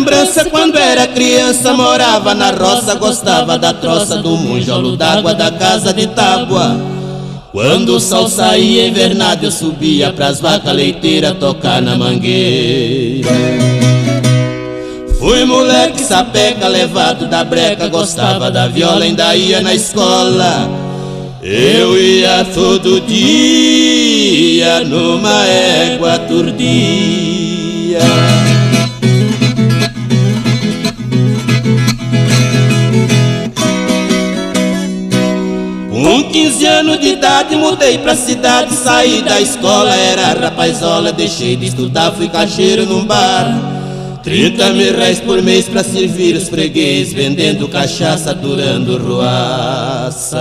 lembrança quando era criança, morava na roça, gostava da troça do monjolo d'água da casa de tábua. Quando o sol saía invernado, eu subia pras vacas leiteiras tocar na mangueira. Fui moleque sapeca, levado da breca, gostava da viola, ainda ia na escola. Eu ia todo dia numa égua turdia. Com 15 anos de idade mudei pra cidade, saí da escola, era rapazola, deixei de estudar, fui caixeiro num bar. 30 mil reais por mês pra servir os freguês, vendendo cachaça, durando ruaça.